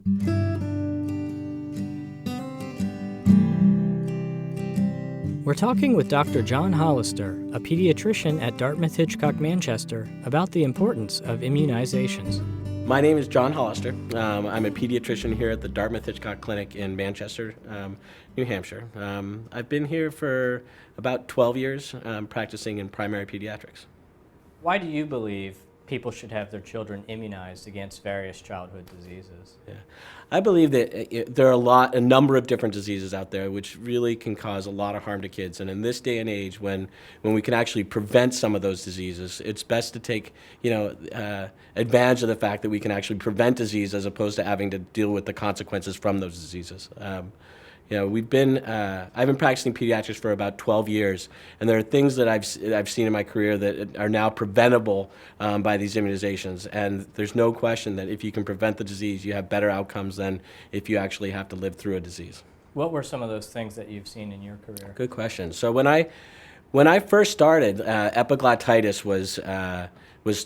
We're talking with Dr. John Hollister, a pediatrician at Dartmouth-Hitchcock Manchester, about the importance of immunizations. My name is John Hollister. I'm a pediatrician here at the Dartmouth-Hitchcock Clinic in Manchester, New Hampshire. I've been here for about 12 years, practicing in primary pediatrics. Why do you believe people should have their children immunized against various childhood diseases? Yeah. I believe that there are a number of different diseases out there which really can cause a lot of harm to kids. And in this day and age, when we can actually prevent some of those diseases, it's best to take advantage of the fact that we can actually prevent disease as opposed to having to deal with the consequences from those diseases. I've been practicing pediatrics for about 12 years, and there are things that I've seen in my career that are now preventable by these immunizations. And there's no question that if you can prevent the disease, you have better outcomes than if you actually have to live through a disease. What were some of those things that you've seen in your career? Good question. So when I first started, epiglottitis was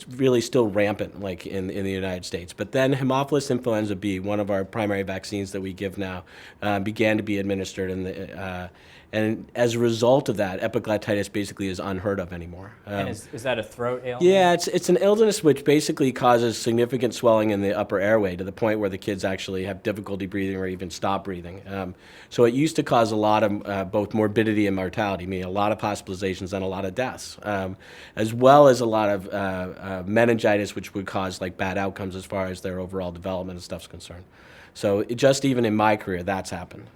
really still rampant, like in the United States. But then Haemophilus influenza B, one of our primary vaccines that we give now, began to be administered, and as a result of that, epiglottitis basically is unheard of anymore. And is that a throat ailment? Yeah, it's an illness which basically causes significant swelling in the upper airway to the point where the kids actually have difficulty breathing or even stop breathing. So it used to cause a lot of both morbidity and mortality, meaning a lot of hospitalizations and a lot of deaths, as well as a lot of meningitis, which would cause like bad outcomes as far as their overall development and stuff's concerned. So just even in my career, that's happened.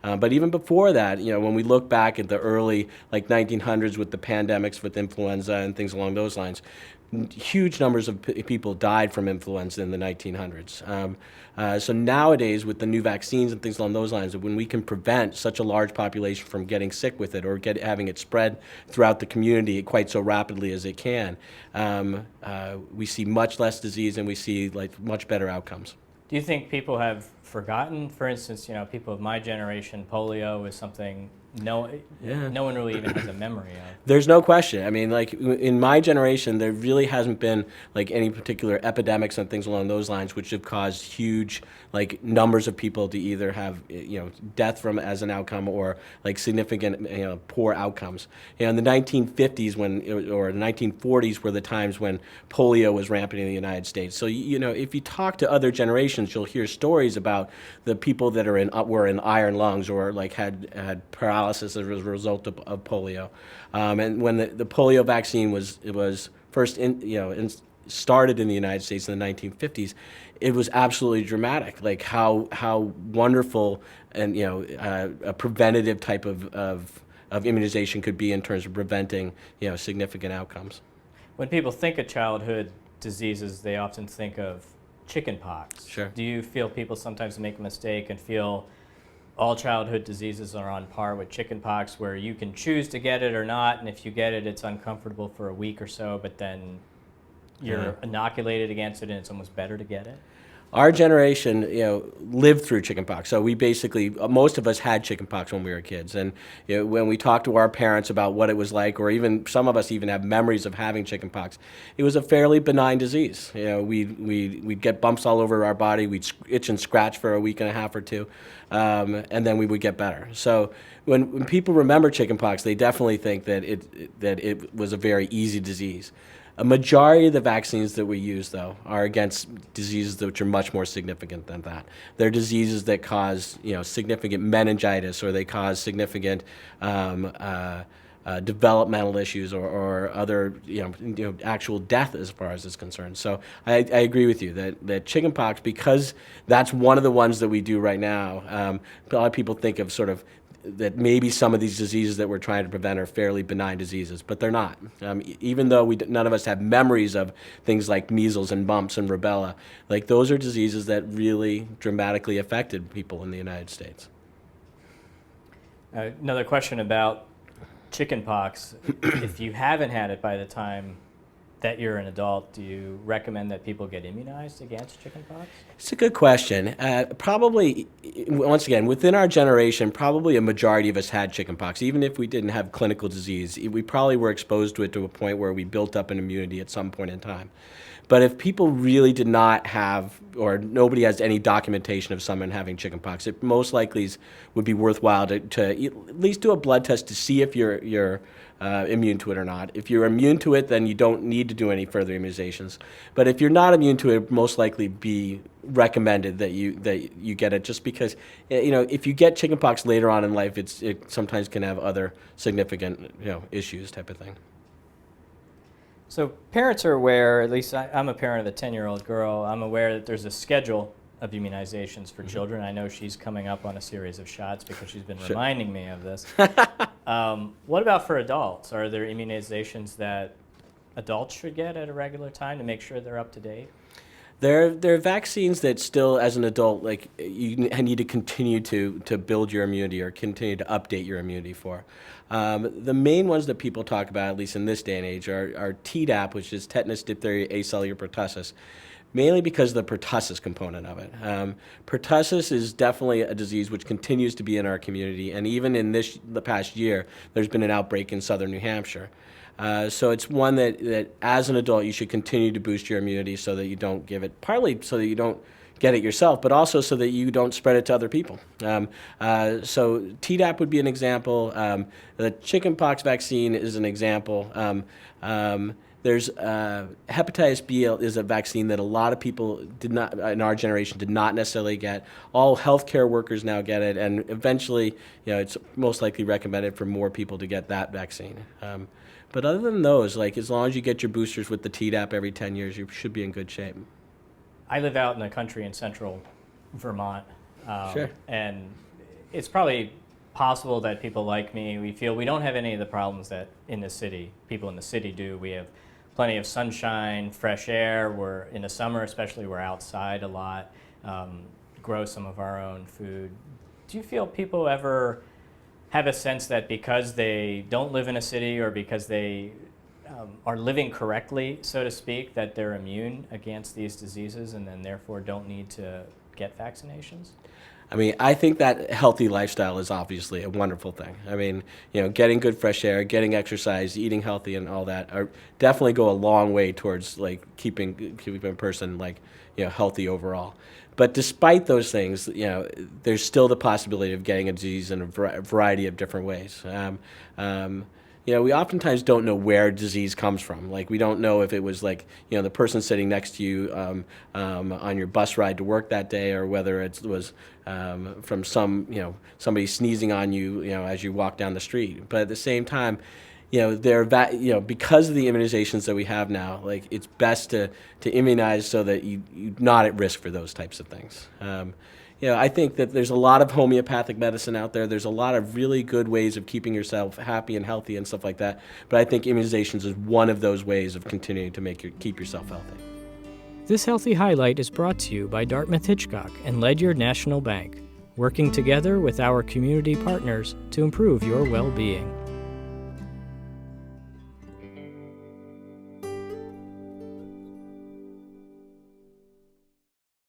But even before that, when we look back at the early 1900s with the pandemics with influenza and things along those lines, huge numbers of people died from influenza in the 1900s. So nowadays, with the new vaccines and things along those lines, when we can prevent such a large population from getting sick with it or having it spread throughout the community quite so rapidly as it can, we see much less disease and we see much better outcomes. Do you think people have forgotten? For instance, people of my generation, polio is something no one really even has a memory of. There's no question. I mean, in my generation, there really hasn't been any particular epidemics and things along those lines which have caused huge numbers of people to either have death from as an outcome or significant poor outcomes. In the 1950s or the 1940s were the times when polio was rampant in the United States. So if you talk to other generations, you'll hear stories about the people that were in iron lungs or had paralysis as a result of polio. And when the polio vaccine was first started in the United States in the 1950s, it was absolutely dramatic, how wonderful and a preventative type of immunization could be in terms of preventing significant outcomes. When people think of childhood diseases, they often think of chickenpox. Sure. Do you feel people sometimes make a mistake and feel all childhood diseases are on par with chickenpox, where you can choose to get it or not, and if you get it, it's uncomfortable for a week or so, but then you're inoculated against it and it's almost better to get it? Our generation, lived through chickenpox. So we basically, most of us had chickenpox when we were kids. And when we talked to our parents about what it was like, or even some of us even have memories of having chickenpox, it was a fairly benign disease. We'd get bumps all over our body, we'd itch and scratch for a week and a half or two, and then we would get better. So when people remember chickenpox, they definitely think that it was a very easy disease. A majority of the vaccines that we use, though, are against diseases which are much more significant than that. They're diseases that cause, significant meningitis, or they cause significant developmental issues, or other, actual death as far as is concerned. So I agree with you that chickenpox, because that's one of the ones that we do right now. A lot of people think of that maybe some of these diseases that we're trying to prevent are fairly benign diseases, but they're not. Even though none of us have memories of things like measles and mumps and rubella, those are diseases that really dramatically affected people in the United States. Another question about chickenpox. If you haven't had it by the time that you're an adult, do you recommend that people get immunized against chickenpox? It's a good question. Probably, once again, within our generation, probably a majority of us had chickenpox. Even if we didn't have clinical disease, we probably were exposed to it to a point where we built up an immunity at some point in time. But if people really did not have, or nobody has any documentation of someone having chickenpox, it most likely would be worthwhile to at least do a blood test to see if you're immune to it or not. If you're immune to it, then you don't need to do any further immunizations. But if you're not immune to it, most likely be recommended that you get it, just because if you get chickenpox later on in life, it sometimes can have other significant issues type of thing. So parents are aware, at least I'm a parent of a 10-year-old girl, I'm aware that there's a schedule of immunizations for children. I know she's coming up on a series of shots because she's been reminding me of this. What about for adults? Are there immunizations that adults should get at a regular time to make sure they're up to date? There are vaccines that still, as an adult, like you need to continue to build your immunity or continue to update your immunity for. The main ones that people talk about, at least in this day and age, are Tdap, which is tetanus, diphtheria, acellular pertussis, mainly because of the pertussis component of it. Pertussis is definitely a disease which continues to be in our community, and even in the past year, there's been an outbreak in southern New Hampshire. So it's one that as an adult you should continue to boost your immunity so that you don't give it, partly so that you don't get it yourself, but also so that you don't spread it to other people. So Tdap would be an example. The chickenpox vaccine is an example. There's hepatitis B is a vaccine that a lot of people did not, in our generation, did not necessarily get. All healthcare workers now get it, and eventually, it's most likely recommended for more people to get that vaccine. But other than those, like as long as you get your boosters with the Tdap every 10 years, you should be in good shape. I live out in the country in central Vermont, Sure. and it's probably possible that people like me, we feel we don't have any of the problems that people in the city do. We have plenty of sunshine, fresh air. We're in the summer, especially, we're outside a lot, grow some of our own food. Do you feel people ever have a sense that because they don't live in a city or because they are living correctly, so to speak, that they're immune against these diseases and then therefore don't need to get vaccinations? I mean, I think that healthy lifestyle is obviously a wonderful thing. I mean, getting good fresh air, getting exercise, eating healthy, and all that are definitely go a long way towards like keeping a person healthy overall. But despite those things, there's still the possibility of getting a disease in a variety of different ways. We oftentimes don't know where disease comes from. Like, we don't know if it was the person sitting next to you on your bus ride to work that day, or whether it was from somebody sneezing on you, as you walk down the street. But at the same time, because of the immunizations that we have now, it's best to immunize so that you're not at risk for those types of things. I think that there's a lot of homeopathic medicine out there. There's a lot of really good ways of keeping yourself happy and healthy and stuff like that. But I think immunizations is one of those ways of continuing to keep yourself healthy. This Healthy Highlight is brought to you by Dartmouth-Hitchcock and Ledyard National Bank, working together with our community partners to improve your well-being.